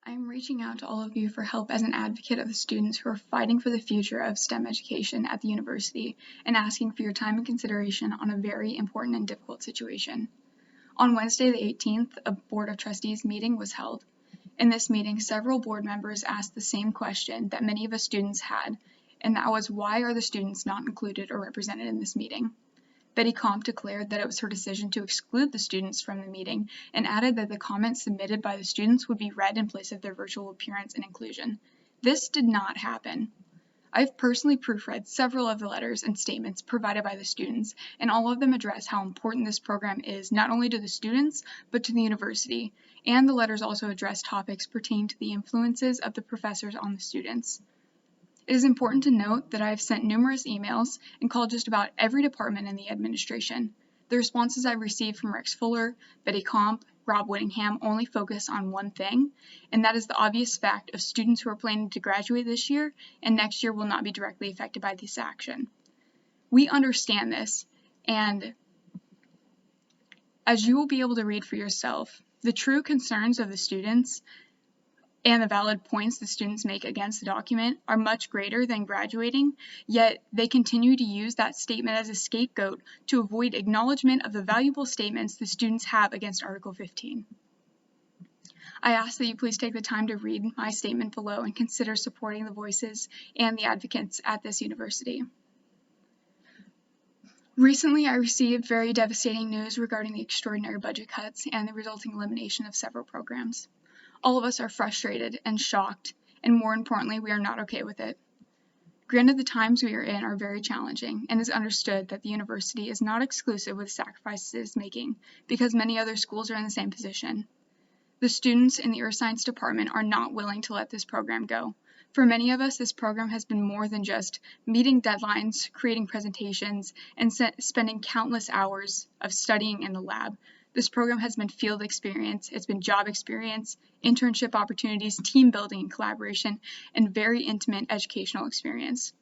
I'm reaching out to all of you for help as an advocate of the students who are fighting for the future of STEM education at the university and asking for your time and consideration on a very important and difficult situation. On Wednesday the 18th, a Board of Trustees meeting was held. In this meeting, several board members asked the same question that many of us students had, and that was, why are the students not included or represented in this meeting? Betty Comp declared that it was her decision to exclude the students from the meeting and added that the comments submitted by the students would be read in place of their virtual appearance and inclusion. This did not happen. I've personally proofread several of the letters and statements provided by the students, and all of them address how important this program is not only to the students, but to the university, and the letters also address topics pertaining to the influences of the professors on the students. It is important to note that I have sent numerous emails and called just about every department in the administration. The responses I've received from Rex Fuller, Betty Comp, Rob Whittingham only focus on one thing, and that is the obvious fact of students who are planning to graduate this year and next year will not be directly affected by this action. We understand this, and as you will be able to read for yourself, the true concerns of the students and the valid points the students make against the document are much greater than graduating, yet they continue to use that statement as a scapegoat to avoid acknowledgement of the valuable statements the students have against Article 15. I ask that you please take the time to read my statement below and consider supporting the voices and the advocates at this university. Recently, I received very devastating news regarding the extraordinary budget cuts and the resulting elimination of several programs. All of us are frustrated and shocked, and more importantly, we are not okay with it. Granted, the times we are in are very challenging, and it is understood that the university is not exclusive with the sacrifices it is making, because many other schools are in the same position. The students in the Earth Science Department are not willing to let this program go. For many of us, this program has been more than just meeting deadlines, creating presentations, and spending countless hours of studying in the lab. This program has been field experience, it's been job experience, internship opportunities, team building and collaboration, and very intimate educational experience.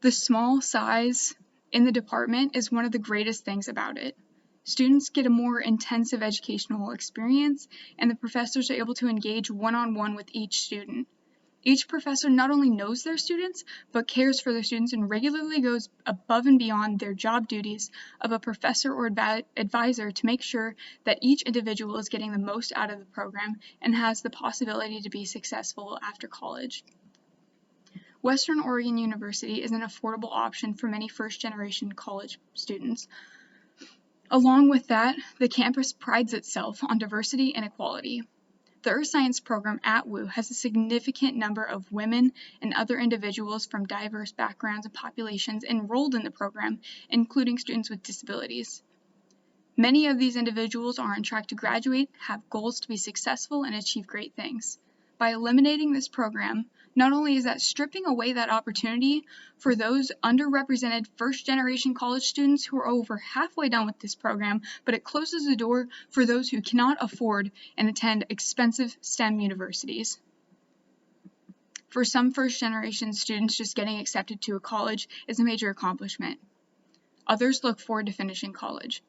The small size in the department is one of the greatest things about it. Students get a more intensive educational experience, and the professors are able to engage one-on-one with each student. Each professor not only knows their students, but cares for their students and regularly goes above and beyond their job duties of a professor or advisor to make sure that each individual is getting the most out of the program and has the possibility to be successful after college. Western Oregon University is an affordable option for many first-generation college students. Along with that, the campus prides itself on diversity and equality. The Earth Science program at WU has a significant number of women and other individuals from diverse backgrounds and populations enrolled in the program, including students with disabilities. Many of these individuals are on track to graduate, have goals to be successful, and achieve great things. By eliminating this program, not only is that stripping away that opportunity for those underrepresented first-generation college students who are over halfway done with this program, but it closes the door for those who cannot afford and attend expensive STEM universities. For some first-generation students, just getting accepted to a college is a major accomplishment. Others look forward to finishing college.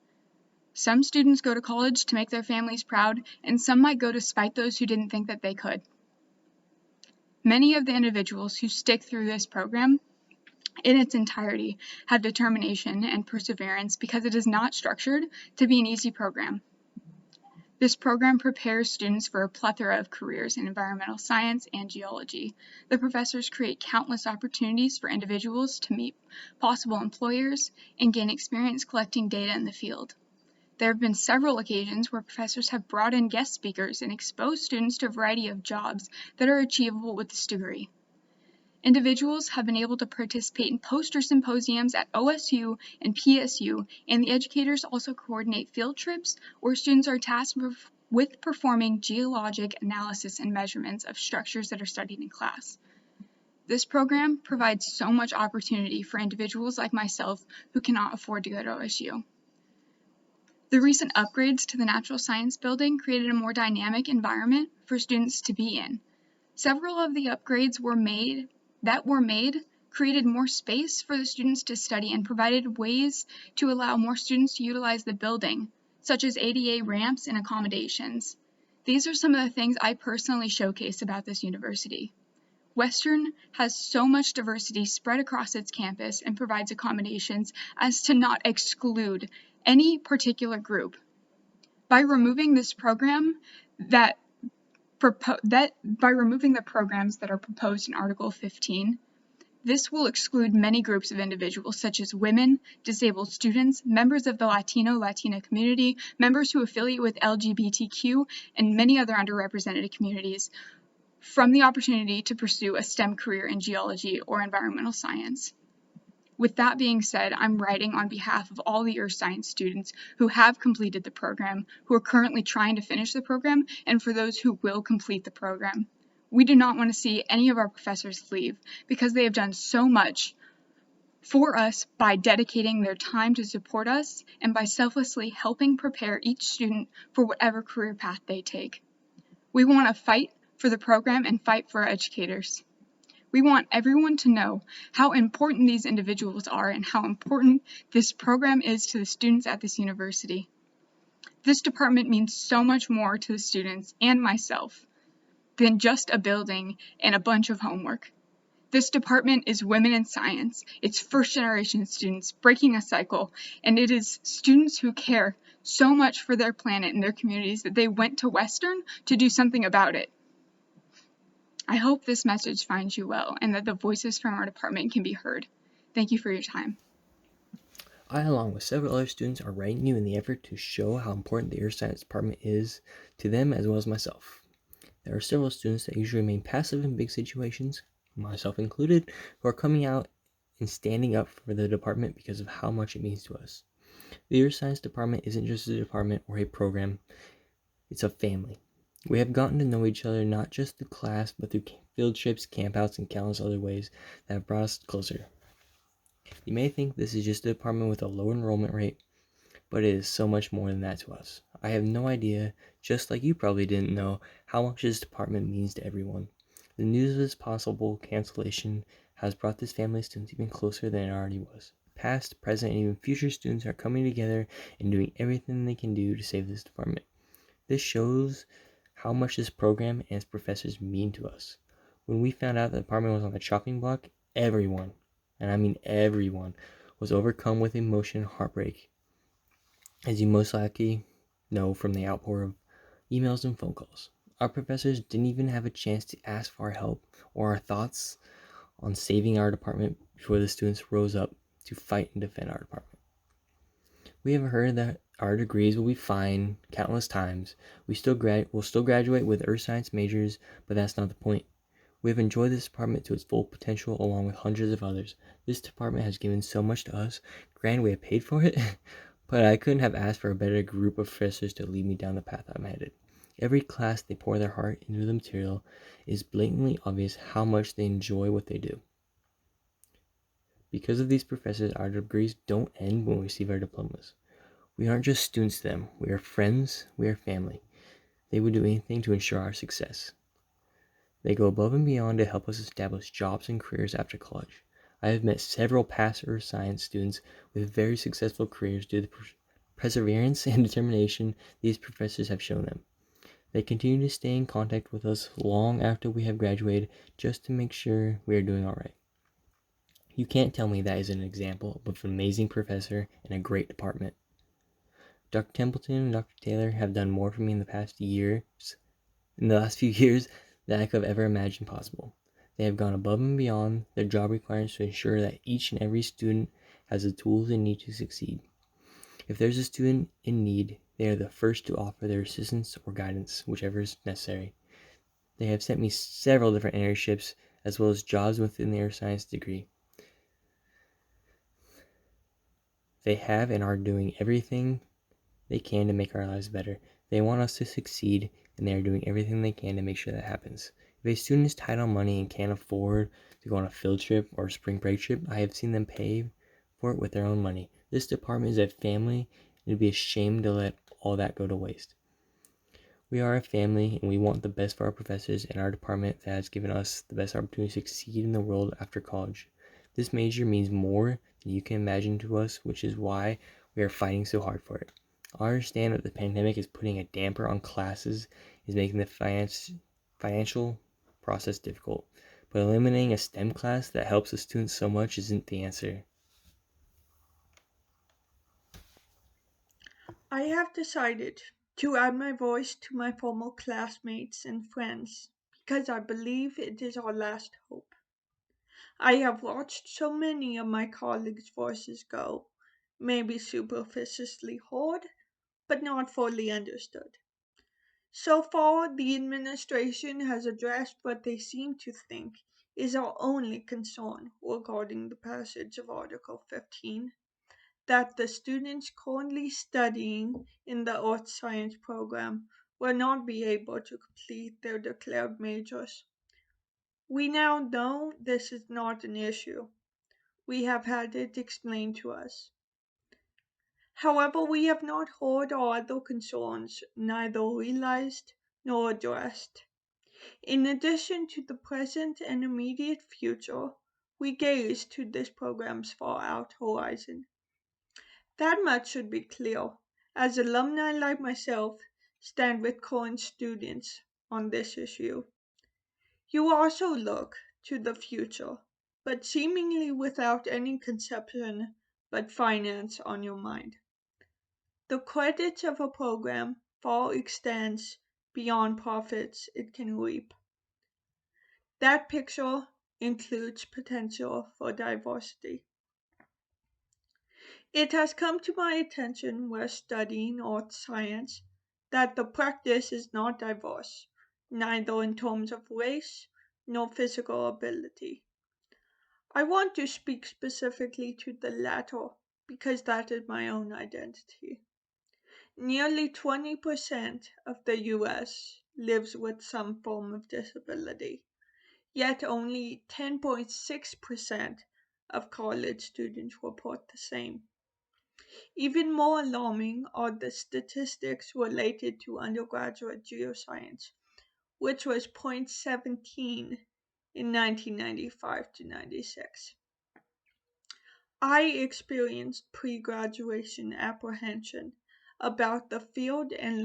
Some students go to college to make their families proud, and some might go to spite those who didn't think that they could. Many of the individuals who stick through this program in its entirety have determination and perseverance because it is not structured to be an easy program. This program prepares students for a plethora of careers in environmental science and geology. The professors create countless opportunities for individuals to meet possible employers and gain experience collecting data in the field. There have been several occasions where professors have brought in guest speakers and exposed students to a variety of jobs that are achievable with this degree. Individuals have been able to participate in poster symposiums at OSU and PSU, and the educators also coordinate field trips where students are tasked with performing geologic analysis and measurements of structures that are studied in class. This program provides so much opportunity for individuals like myself who cannot afford to go to OSU. The recent upgrades to the Natural Science Building created a more dynamic environment for students to be in. Several of the upgrades that were made created more space for the students to study and provided ways to allow more students to utilize the building, such as ADA ramps and accommodations. These are some of the things I personally showcase about this university. Western has so much diversity spread across its campus and provides accommodations as to not exclude any particular group. By removing this program by removing the programs that are proposed in Article 15, this will exclude many groups of individuals such as women, disabled students, members of the Latina community, members who affiliate with LGBTQ, and many other underrepresented communities from the opportunity to pursue a STEM career in geology or environmental science. With that being said, I'm writing on behalf of all the earth science students who have completed the program, who are currently trying to finish the program, and for those who will complete the program. We do not want to see any of our professors leave because they have done so much for us by dedicating their time to support us and by selflessly helping prepare each student for whatever career path they take. We want to fight for the program and fight for our educators. We want everyone to know how important these individuals are and how important this program is to the students at this university. This department means so much more to the students and myself than just a building and a bunch of homework. This department is women in science. It's first-generation students breaking a cycle, and it is students who care so much for their planet and their communities that they went to Western to do something about it. I hope this message finds you well and that the voices from our department can be heard. Thank you for your time. I, along with several other students, are writing you in the effort to show how important the Earth Science Department is to them as well as myself. There are several students that usually remain passive in big situations, myself included, who are coming out and standing up for the department because of how much it means to us. The Earth Science Department isn't just a department or a program, it's a family. We have gotten to know each other not just through class, but through field trips, campouts, and countless other ways that have brought us closer. You may think this is just a department with a low enrollment rate, but it is so much more than that to us. I have no idea, just like you probably didn't know, how much this department means to everyone. The news of this possible cancellation has brought this family of students even closer than it already was. Past, present, and even future students are coming together and doing everything they can do to save this department. This shows how much this program and its professors mean to us. When we found out the department was on the chopping block, everyone, and I mean everyone, was overcome with emotion and heartbreak, as you most likely know from the outpour of emails and phone calls. Our professors didn't even have a chance to ask for our help or our thoughts on saving our department before the students rose up to fight and defend our department. We have heard that our degrees will be fine countless times. We'll still graduate with earth science majors, but that's not the point. We have enjoyed this department to its full potential along with hundreds of others. This department has given so much to us. Granted, we have paid for it, but I couldn't have asked for a better group of professors to lead me down the path I'm headed. Every class they pour their heart into the material. It is blatantly obvious how much they enjoy what they do. Because of these professors, our degrees don't end when we receive our diplomas. We aren't just students to them. We are friends. We are family. They would do anything to ensure our success. They go above and beyond to help us establish jobs and careers after college. I have met several past earth science students with very successful careers due to the perseverance and determination these professors have shown them. They continue to stay in contact with us long after we have graduated just to make sure we are doing all right. You can't tell me that is an example of an amazing professor and a great department. Dr. Templeton and Dr. Taylor have done more for me in the last few years than I could have ever imagined possible. They have gone above and beyond their job requirements to ensure that each and every student has the tools they need to succeed. If there's a student in need, they are the first to offer their assistance or guidance, whichever is necessary. They have sent me several different internships as well as jobs within the earth science degree. They have and are doing everything they can to make our lives better. They want us to succeed, and they are doing everything they can to make sure that happens. If a student is tight on money and can't afford to go on a field trip or a spring break trip, I have seen them pay for it with their own money. This department is a family, and it would be a shame to let all that go to waste. We are a family, and we want the best for our professors and our department that has given us the best opportunity to succeed in the world after college. This major means more than you can imagine to us, which is why we are fighting so hard for it. I understand that the pandemic is putting a damper on classes is making the financial process difficult. But eliminating a STEM class that helps the students so much isn't the answer. I have decided to add my voice to my former classmates and friends because I believe it is our last hope. I have watched so many of my colleagues' voices go, maybe superficially heard, but not fully understood. So far, the administration has addressed what they seem to think is our only concern regarding the passage of Article 15, that the students currently studying in the Earth Science program will not be able to complete their declared majors. We now know this is not an issue. We have had it explained to us. However, we have not heard our other concerns neither realized nor addressed. In addition to the present and immediate future, we gaze to this program's far out horizon. That much should be clear, as alumni like myself stand with current students on this issue. You also look to the future, but seemingly without any conception but finance on your mind. The credits of a program far extends beyond profits it can reap. That picture includes potential for diversity. It has come to my attention while studying art science that the practice is not diverse, neither in terms of race nor physical ability. I want to speak specifically to the latter because that is my own identity. Nearly 20% of the US lives with some form of disability, yet only 10.6% of college students report the same. Even more alarming are the statistics related to undergraduate geoscience, which was 0.17 in 1995 to 96. I experienced pre-graduation apprehension about the field and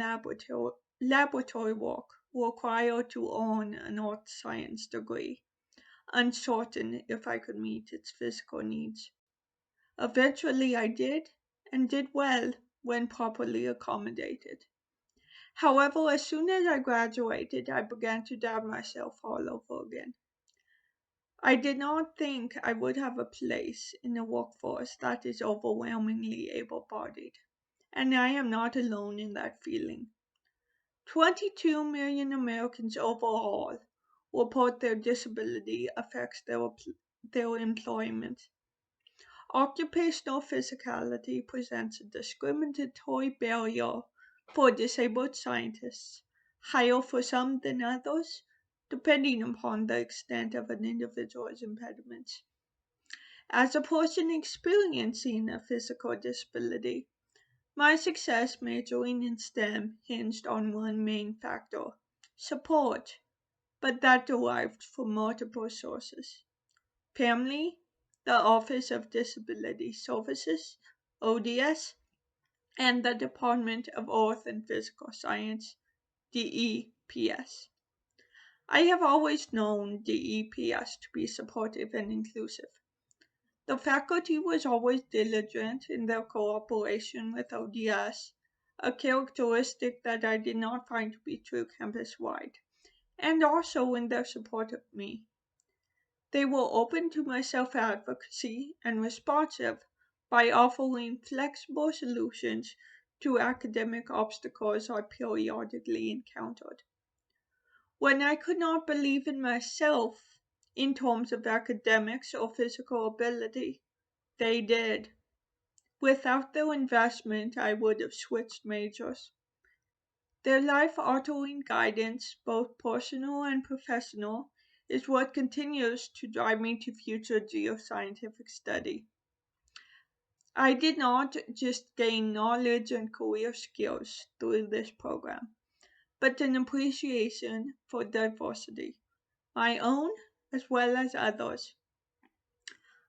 laboratory work required to earn an art science degree, uncertain if I could meet its physical needs. Eventually I did, and did well when properly accommodated. However, as soon as I graduated, I began to doubt myself all over again. I did not think I would have a place in a workforce that is overwhelmingly able-bodied, and I am not alone in that feeling. 22 million Americans overall report their disability affects their employment. Occupational physicality presents a discriminatory barrier for disabled scientists, higher for some than others, depending upon the extent of an individual's impediments. As a person experiencing a physical disability, my success majoring in STEM hinged on one main factor: support, but that derived from multiple sources. Family, the Office of Disability Services, ODS, and the Department of Earth and Physical Science, DEPS. I have always known DEPS to be supportive and inclusive. The faculty was always diligent in their cooperation with ODS, a characteristic that I did not find to be true campus-wide, and also in their support of me. They were open to my self-advocacy and responsive by offering flexible solutions to academic obstacles I periodically encountered. When I could not believe in myself in terms of academics or physical ability, they did. Without their investment, I would have switched majors. Their life-altering guidance, both personal and professional, is what continues to drive me to future geoscientific study. I did not just gain knowledge and career skills through this program, but an appreciation for diversity, my own as well as others.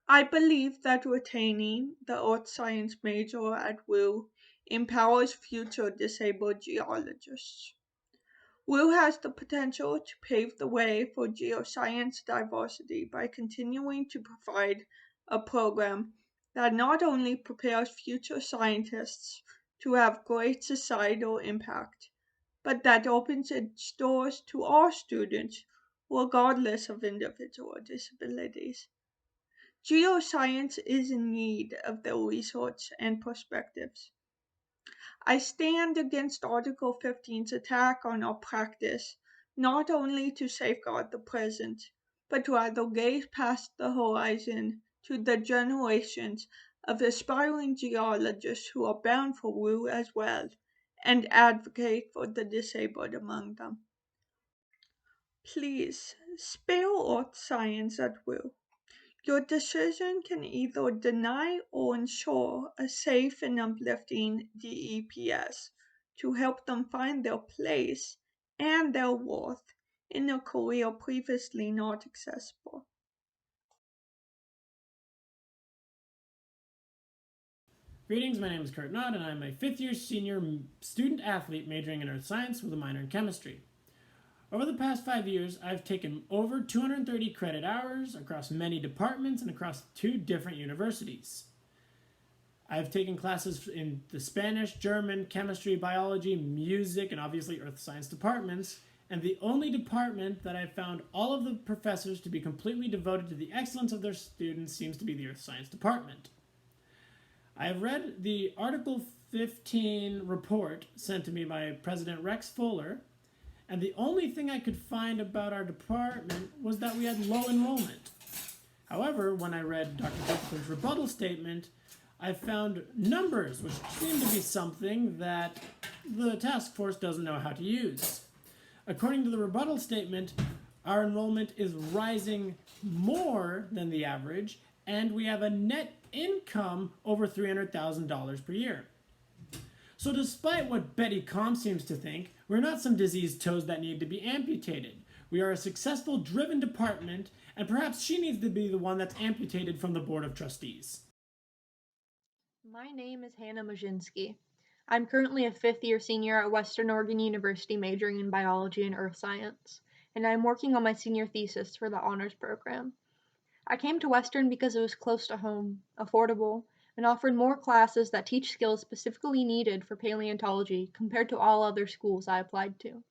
I believe that retaining the earth science major at will empowers future disabled geologists. WU has the potential to pave the way for geoscience diversity by continuing to provide a program that not only prepares future scientists to have great societal impact, but that opens its doors to all students, regardless of individual disabilities. Geoscience is in need of the research and perspectives. I stand against Article 15's attack on our practice, not only to safeguard the present, but to rather gaze past the horizon to the generations of aspiring geologists who are bound for WU as well, and advocate for the disabled among them. Please, spare earth science at WU. Your decision can either deny or ensure a safe and uplifting DEPS to help them find their place and their worth in a career previously not accessible. Greetings, my name is Kurt Knott, and I'm a fifth-year senior student athlete majoring in earth science with a minor in chemistry. Over the past 5 years, I've taken over 230 credit hours across many departments and across 2 different universities. I've taken classes in the Spanish, German, chemistry, biology, music, and obviously earth science departments, and the only department that I've found all of the professors to be completely devoted to the excellence of their students seems to be the earth science department. I have read the Article 15 report sent to me by President Rex Fuller, and the only thing I could find about our department was that we had low enrollment. However, when I read Dr. Jacobson's rebuttal statement, I found numbers which seem to be something that the task force doesn't know how to use. According to the rebuttal statement, our enrollment is rising more than the average, and we have a net income over $300,000 per year. So despite what Betty Combe seems to think, we're not some diseased toes that need to be amputated. We are a successful, driven department, and perhaps she needs to be the one that's amputated from the Board of Trustees. My name is Hannah Majinski. I'm currently a fifth-year senior at Western Oregon University majoring in biology and earth science, and I'm working on my senior thesis for the honors program. I came to Western because it was close to home, affordable, and offered more classes that teach skills specifically needed for paleontology compared to all other schools I applied to.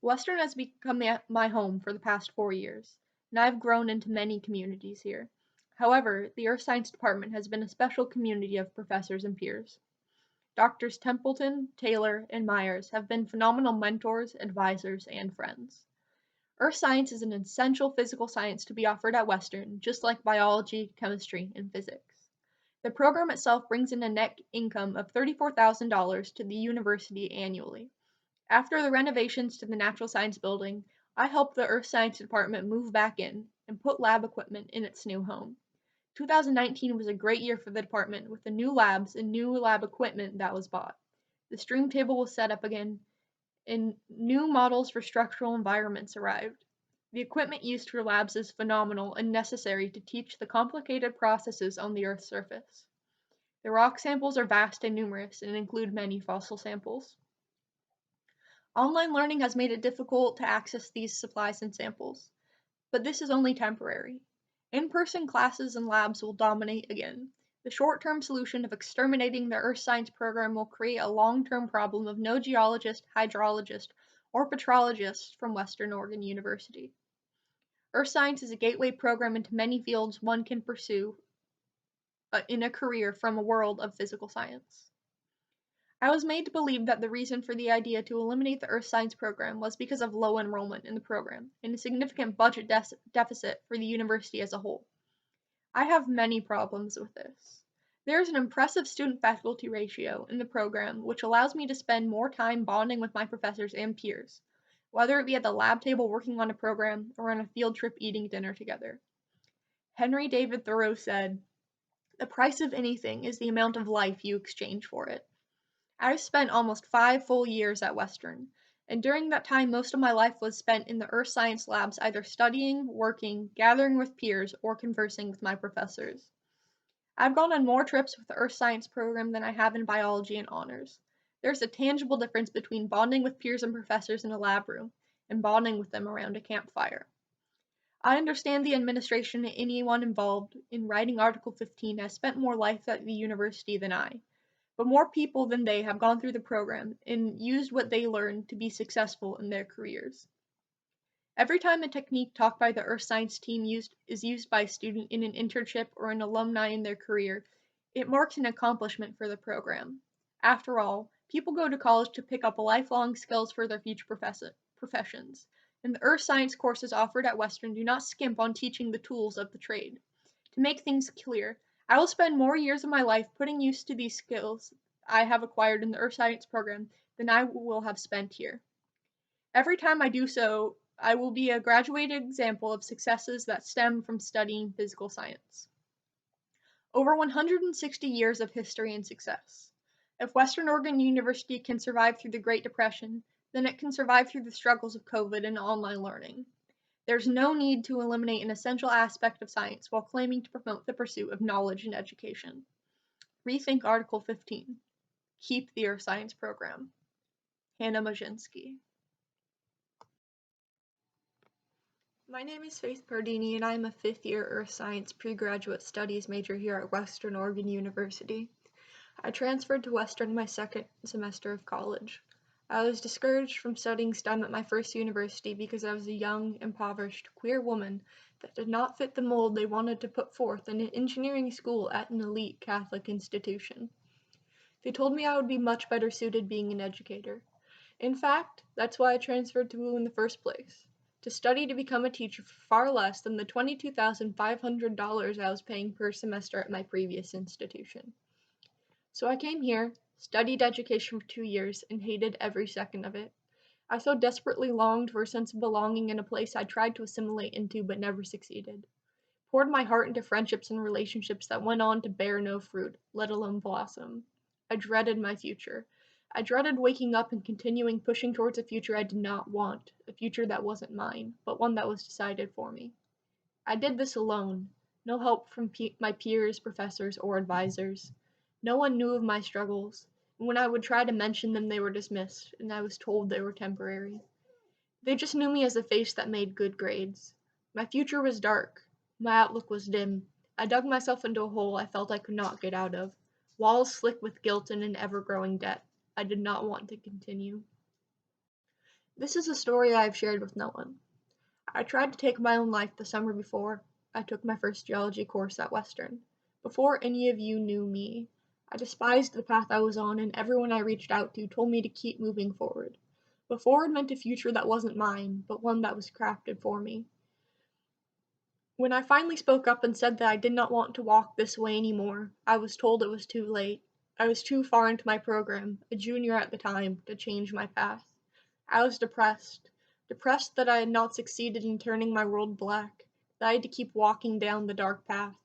Western has become my home for the past 4 years, and I've grown into many communities here. However, the Earth Science Department has been a special community of professors and peers. Doctors Templeton, Taylor, and Myers have been phenomenal mentors, advisors, and friends. Earth science is an essential physical science to be offered at Western, just like biology, chemistry, and physics. The program itself brings in a net income of $34,000 to the university annually. After the renovations to the Natural Science Building, I helped the Earth Science Department move back in and put lab equipment in its new home. 2019 was a great year for the department with the new labs and new lab equipment that was bought. The stream table was set up again, and new models for structural environments arrived. The equipment used for labs is phenomenal and necessary to teach the complicated processes on the Earth's surface. The rock samples are vast and numerous and include many fossil samples. Online learning has made it difficult to access these supplies and samples, but this is only temporary. In-person classes and labs will dominate again. The short-term solution of exterminating the Earth Science program will create a long-term problem of no geologist, hydrologist, or petrologist from Western Oregon University. Earth Science is a gateway program into many fields one can pursue in a career from a world of physical science. I was made to believe that the reason for the idea to eliminate the Earth Science program was because of low enrollment in the program and a significant budget deficit for the university as a whole. I have many problems with this. There is an impressive student-faculty ratio in the program which allows me to spend more time bonding with my professors and peers, whether it be at the lab table working on a program or on a field trip eating dinner together. Henry David Thoreau said, "The price of anything is the amount of life you exchange for it." I've spent almost 5 full years at Western, and during that time most of my life was spent in the earth science labs either studying, working, gathering with peers, or conversing with my professors. I've gone on more trips with the earth science program than I have in biology and honors. There's a tangible difference between bonding with peers and professors in a lab room and bonding with them around a campfire. I understand the administration and anyone involved in writing Article 15 has spent more life at the university than I, but more people than they have gone through the program and used what they learned to be successful in their careers. Every time a technique taught by the earth science team is used by a student in an internship or an alumni in their career, it marks an accomplishment for the program. After all, people go to college to pick up lifelong skills for their future professions, and the earth science courses offered at Western do not skimp on teaching the tools of the trade. To make things clear, I will spend more years of my life putting use to these skills I have acquired in the earth science program than I will have spent here. Every time I do so, I will be a graduated example of successes that stem from studying physical science. Over 160 years of history and success. If Western Oregon University can survive through the Great Depression, then it can survive through the struggles of COVID and online learning. There's no need to eliminate an essential aspect of science while claiming to promote the pursuit of knowledge and education. Rethink Article 15. Keep the Earth Science program. Hannah Majinski. My name is Faith Pardini, and I am a fifth-year Earth Science pre-graduate studies major here at Western Oregon University. I transferred to Western my second semester of college. I was discouraged from studying STEM at my first university because I was a young, impoverished, queer woman that did not fit the mold they wanted to put forth in an engineering school at an elite Catholic institution. They told me I would be much better suited being an educator. In fact, that's why I transferred to WU in the first place. To study to become a teacher for far less than the $22,500 I was paying per semester at my previous institution. So I came here, studied education for 2 years, and hated every second of it. I so desperately longed for a sense of belonging in a place I tried to assimilate into but never succeeded. Poured my heart into friendships and relationships that went on to bear no fruit, let alone blossom. I dreaded my future. I dreaded waking up and continuing pushing towards a future I did not want, a future that wasn't mine, but one that was decided for me. I did this alone, no help from my peers, professors, or advisors. No one knew of my struggles, and when I would try to mention them, they were dismissed, and I was told they were temporary. They just knew me as a face that made good grades. My future was dark. My outlook was dim. I dug myself into a hole I felt I could not get out of. Walls slick with guilt and an ever-growing debt. I did not want to continue. This is a story I have shared with no one. I tried to take my own life the summer before I took my first geology course at Western. Before any of you knew me, I despised the path I was on, and everyone I reached out to told me to keep moving forward. Before it meant a future that wasn't mine, but one that was crafted for me. When I finally spoke up and said that I did not want to walk this way anymore, I was told it was too late. I was too far into my program, a junior at the time, to change my path. I was depressed that I had not succeeded in turning my world black, that I had to keep walking down the dark path,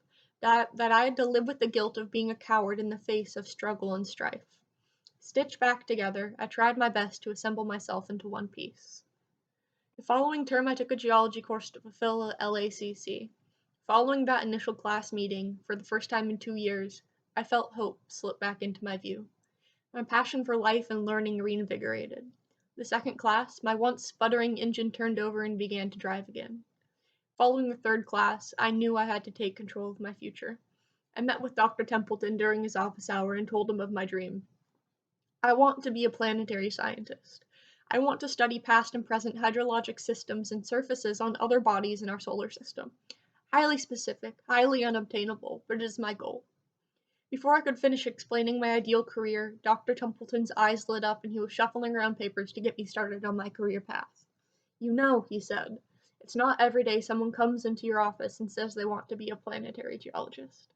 that I had to live with the guilt of being a coward in the face of struggle and strife. Stitched back together, I tried my best to assemble myself into one piece. The following term I took a geology course to fulfill a LACC. Following that initial class meeting, for the first time in 2 years, I felt hope slip back into my view. My passion for life and learning reinvigorated. The second class, my once sputtering engine turned over and began to drive again. Following the third class, I knew I had to take control of my future. I met with Dr. Templeton during his office hour and told him of my dream. I want to be a planetary scientist. I want to study past and present hydrologic systems and surfaces on other bodies in our solar system. Highly specific, highly unobtainable, but it is my goal. Before I could finish explaining my ideal career, Dr. Templeton's eyes lit up and he was shuffling around papers to get me started on my career path. You know, he said, it's not every day someone comes into your office and says they want to be a planetary geologist.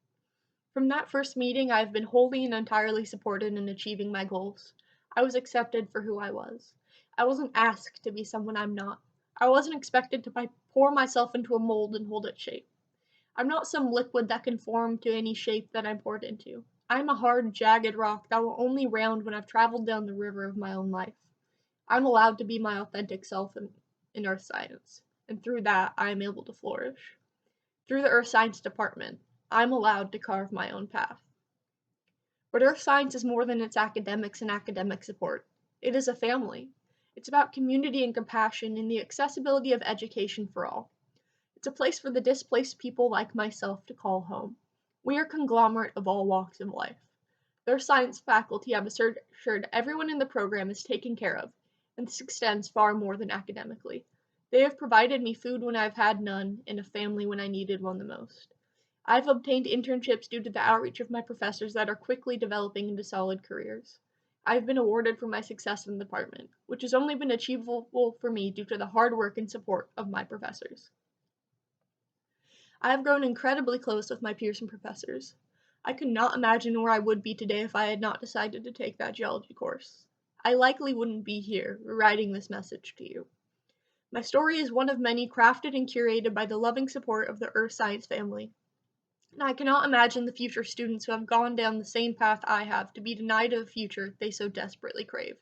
From that first meeting, I have been wholly and entirely supported in achieving my goals. I was accepted for who I was. I wasn't asked to be someone I'm not. I wasn't expected to pour myself into a mold and hold its shape. I'm not some liquid that can form to any shape that I'm poured into. I'm a hard, jagged rock that will only round when I've traveled down the river of my own life. I'm allowed to be my authentic self in earth science, and through that, I am able to flourish. Through the earth science department, I'm allowed to carve my own path. But Earth Science is more than its academics and academic support. It is a family. It's about community and compassion and the accessibility of education for all. It's a place for the displaced people like myself to call home. We are a conglomerate of all walks of life. Their science faculty have assured everyone in the program is taken care of, and this extends far more than academically. They have provided me food when I've had none, and a family when I needed one the most. I've obtained internships due to the outreach of my professors that are quickly developing into solid careers. I've been awarded for my success in the department, which has only been achievable for me due to the hard work and support of my professors. I have grown incredibly close with my peers and professors. I could not imagine where I would be today if I had not decided to take that geology course. I likely wouldn't be here, writing this message to you. My story is one of many crafted and curated by the loving support of the Earth Science family. And I cannot imagine the future students who have gone down the same path I have to be denied a future they so desperately crave.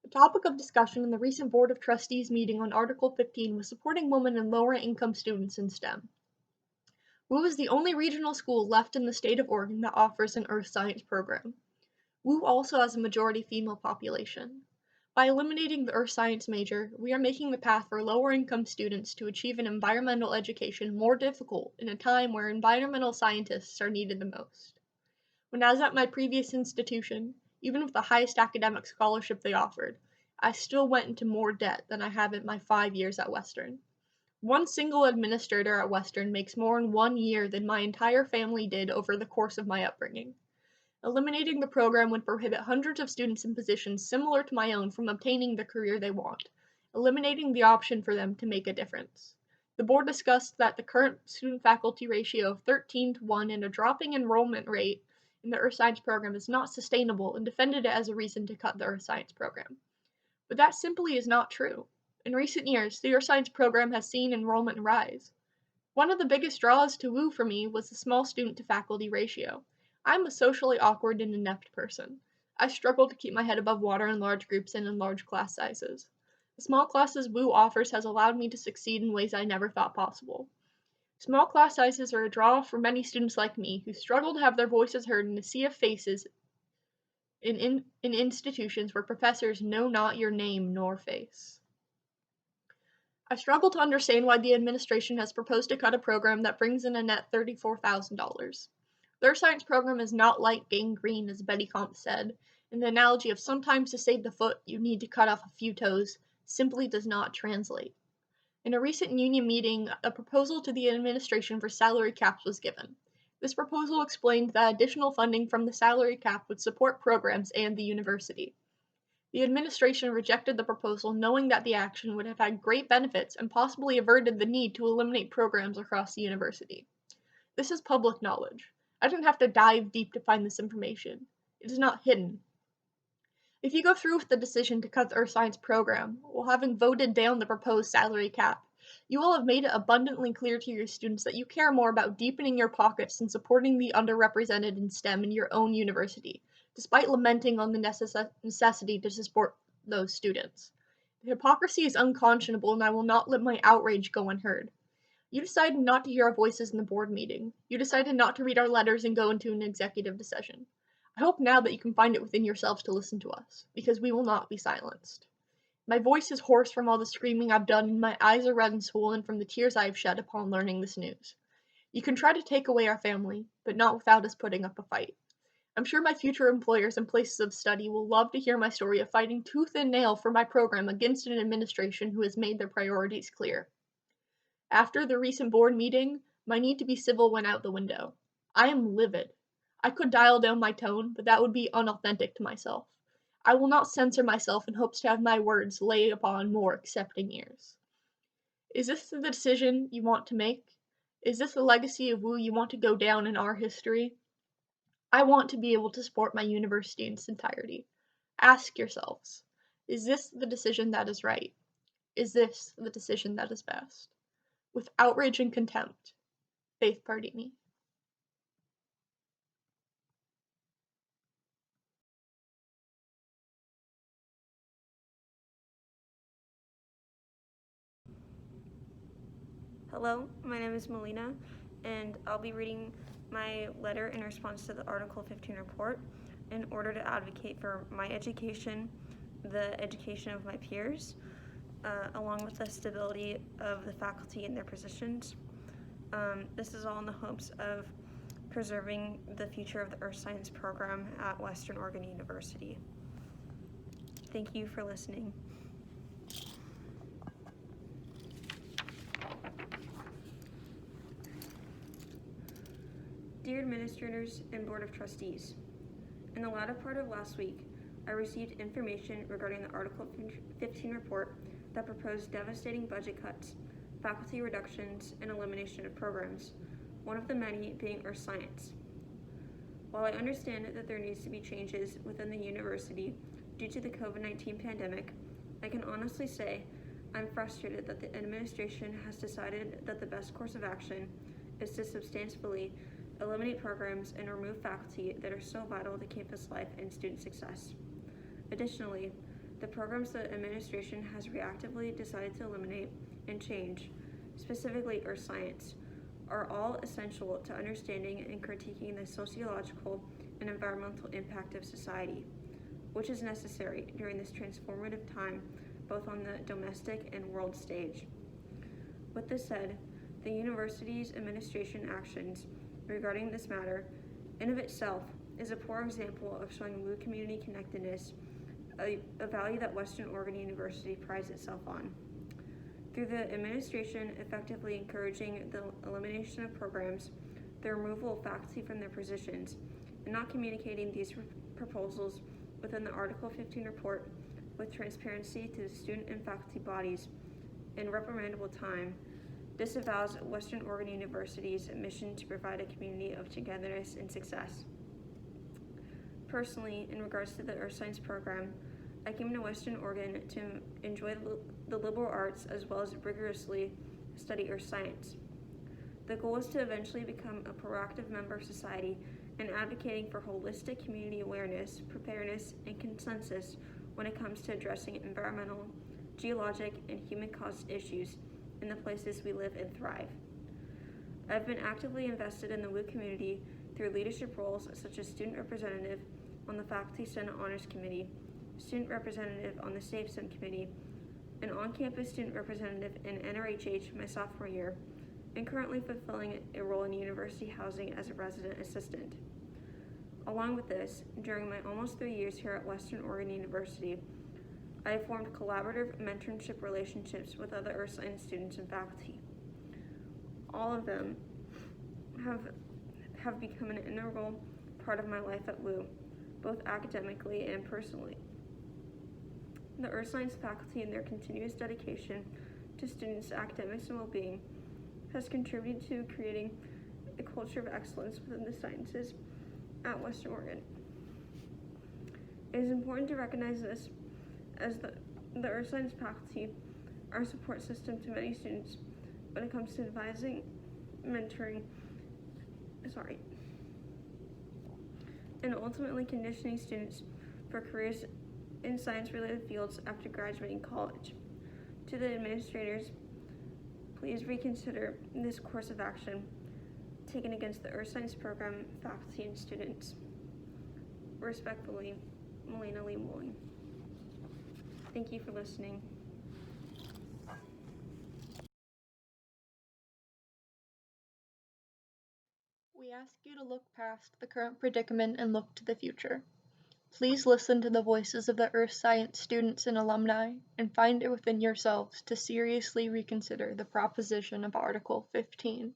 A topic of discussion in the recent Board of Trustees meeting on Article 15 was supporting women and lower income students in STEM. WU is the only regional school left in the state of Oregon that offers an earth science program. WU also has a majority female population. By eliminating the earth science major, we are making the path for lower income students to achieve an environmental education more difficult in a time where environmental scientists are needed the most. When I was at my previous institution, even with the highest academic scholarship they offered, I still went into more debt than I have in my 5 years at Western. One single administrator at Western makes more in 1 year than my entire family did over the course of my upbringing. Eliminating the program would prohibit hundreds of students in positions similar to my own from obtaining the career they want, eliminating the option for them to make a difference. The board discussed that the current student-faculty ratio of 13:1 and a dropping enrollment rate in the Earth Science program is not sustainable and defended it as a reason to cut the Earth Science program. But that simply is not true. In recent years, the Earth Science program has seen enrollment rise. One of the biggest draws to WU for me was the small student-to-faculty ratio. I'm a socially awkward and inept person. I struggle to keep my head above water in large groups and in large class sizes. The small classes WU offers has allowed me to succeed in ways I never thought possible. Small class sizes are a draw for many students like me who struggle to have their voices heard in a sea of faces in institutions where professors know not your name nor face. I struggle to understand why the administration has proposed to cut a program that brings in a net $34,000. Their science program is not like gangrene, as Betty Comte said, and the analogy of sometimes to save the foot you need to cut off a few toes simply does not translate. In a recent union meeting, a proposal to the administration for salary caps was given. This proposal explained that additional funding from the salary cap would support programs and the university. The administration rejected the proposal knowing that the action would have had great benefits and possibly averted the need to eliminate programs across the university. This is public knowledge. I didn't have to dive deep to find this information. It is not hidden. If you go through with the decision to cut the Earth Science program, while having voted down the proposed salary cap, you will have made it abundantly clear to your students that you care more about deepening your pockets and supporting the underrepresented in STEM in your own university, despite lamenting on the necessity to support those students. The hypocrisy is unconscionable, and I will not let my outrage go unheard. You decided not to hear our voices in the board meeting. You decided not to read our letters and go into an executive decision. I hope now that you can find it within yourselves to listen to us, because we will not be silenced. My voice is hoarse from all the screaming I've done, and my eyes are red and swollen from the tears I have shed upon learning this news. You can try to take away our family, but not without us putting up a fight. I'm sure my future employers and places of study will love to hear my story of fighting tooth and nail for my program against an administration who has made their priorities clear. After the recent board meeting, my need to be civil went out the window. I am livid. I could dial down my tone, but that would be unauthentic to myself. I will not censor myself in hopes to have my words lay upon more accepting ears. Is this the decision you want to make? Is this the legacy of WU you want to go down in our history? I want to be able to support my university in its entirety. Ask yourselves, is this the decision that is right? Is this the decision that is best? With outrage and contempt, Faith Pardini. Hello, my name is Melina, and I'll be reading my letter in response to the Article 15 report in order to advocate for my education, the education of my peers, along with the stability of the faculty in their positions. This is all in the hopes of preserving the future of the Earth Science program at Western Oregon University. Thank you for listening. Dear Administrators and Board of Trustees, in the latter part of last week, I received information regarding the Article 15 report that proposed devastating budget cuts, faculty reductions, and elimination of programs, one of the many being Earth Science. While I understand that there needs to be changes within the university due to the COVID-19 pandemic, I can honestly say I'm frustrated that the administration has decided that the best course of action is to substantially eliminate programs and remove faculty that are so vital to campus life and student success. Additionally, the programs the administration has reactively decided to eliminate and change, specifically Earth Science, are all essential to understanding and critiquing the sociological and environmental impact of society, which is necessary during this transformative time, both on the domestic and world stage. With this said, the university's administration actions regarding this matter, in of itself, is a poor example of showing WU community connectedness, a value that Western Oregon University prides itself on. Through the administration effectively encouraging the elimination of programs, the removal of faculty from their positions, and not communicating these proposals within the Article 15 report with transparency to the student and faculty bodies in reprimandable time, disavows Western Oregon University's mission to provide a community of togetherness and success. Personally, in regards to the Earth Science program, I came to Western Oregon to enjoy the liberal arts as well as rigorously study Earth Science. The goal is to eventually become a proactive member of society and advocating for holistic community awareness, preparedness, and consensus when it comes to addressing environmental, geologic, and human-caused issues in the places we live and thrive. I've been actively invested in the WU community through leadership roles such as student representative on the Faculty Senate Honors Committee, student representative on the SAFE Subcommittee, and on-campus student representative in NRHH my sophomore year, and currently fulfilling a role in university housing as a resident assistant. Along with this, during my almost 3 years here at Western Oregon University, I have formed collaborative mentorship relationships with other Earth Science students and faculty. All of them have become an integral part of my life at WU, both academically and personally. The Earth Science faculty and their continuous dedication to students' academics and well-being has contributed to creating a culture of excellence within the sciences at Western Oregon. It is important to recognize this as the Earth Science faculty are a support system to many students when it comes to advising, mentoring, and ultimately conditioning students for careers in science-related fields after graduating college. To the administrators, please reconsider this course of action taken against the Earth Science program, faculty, and students. Respectfully, Melina Lee Wooling. Thank you for listening. We ask you to look past the current predicament and look to the future. Please listen to the voices of the Earth Science students and alumni and find it within yourselves to seriously reconsider the proposition of Article 15.